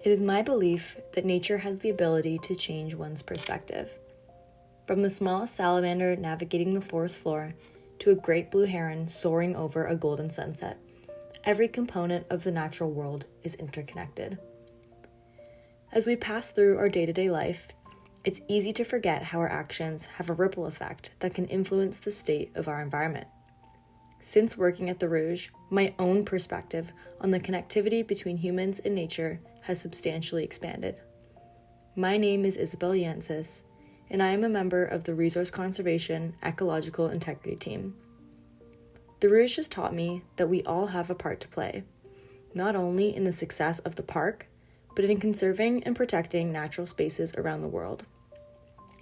It is my belief that nature has the ability to change one's perspective. From the smallest salamander navigating the forest floor to a great blue heron soaring over a golden sunset, every component of the natural world is interconnected. As we pass through our day-to-day life, it's easy to forget how our actions have a ripple effect that can influence the state of our environment. Since working at the Rouge, my own perspective on the connectivity between humans and nature has substantially expanded. My name is Isabella Yantsis, and I am a member of the Resource Conservation Ecological Integrity Team. The Rouge has taught me that we all have a part to play, not only in the success of the park, but in conserving and protecting natural spaces around the world.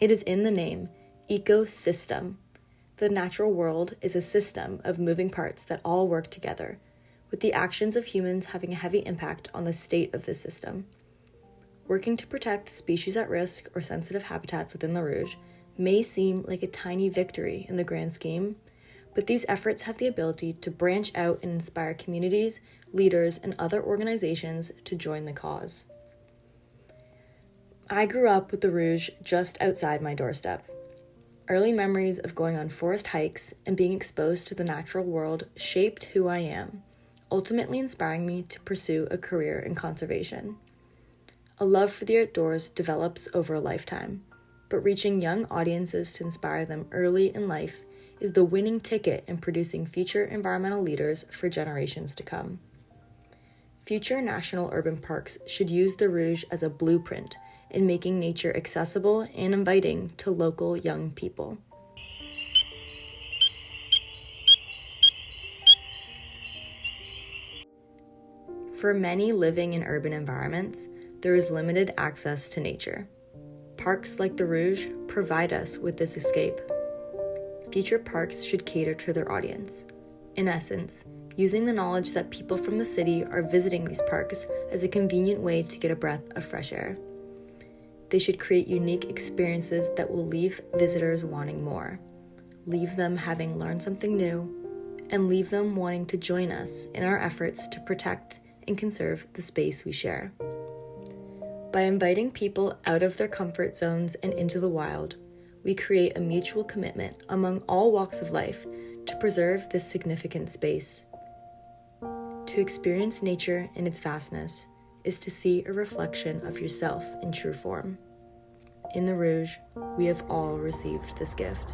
It is in the name, ecosystem. The natural world is a system of moving parts that all work together, with the actions of humans having a heavy impact on the state of the system. Working to protect species at risk or sensitive habitats within the Rouge may seem like a tiny victory in the grand scheme, but these efforts have the ability to branch out and inspire communities, leaders, and other organizations to join the cause. I grew up with the Rouge just outside my doorstep. Early memories of going on forest hikes and being exposed to the natural world shaped who I am, ultimately inspiring me to pursue a career in conservation. A love for the outdoors develops over a lifetime, but reaching young audiences to inspire them early in life is the winning ticket in producing future environmental leaders for generations to come. Future national urban parks should use the Rouge as a blueprint in making nature accessible and inviting to local young people. For many living in urban environments, there is limited access to nature. Parks like the Rouge provide us with this escape. Future parks should cater to their audience. In essence, using the knowledge that people from the city are visiting these parks as a convenient way to get a breath of fresh air. They should create unique experiences that will leave visitors wanting more, leave them having learned something new, and leave them wanting to join us in our efforts to protect and conserve the space we share. By inviting people out of their comfort zones and into the wild, we create a mutual commitment among all walks of life to preserve this significant space. To experience nature in its vastness is to see a reflection of yourself in true form. In the Rouge, we have all received this gift.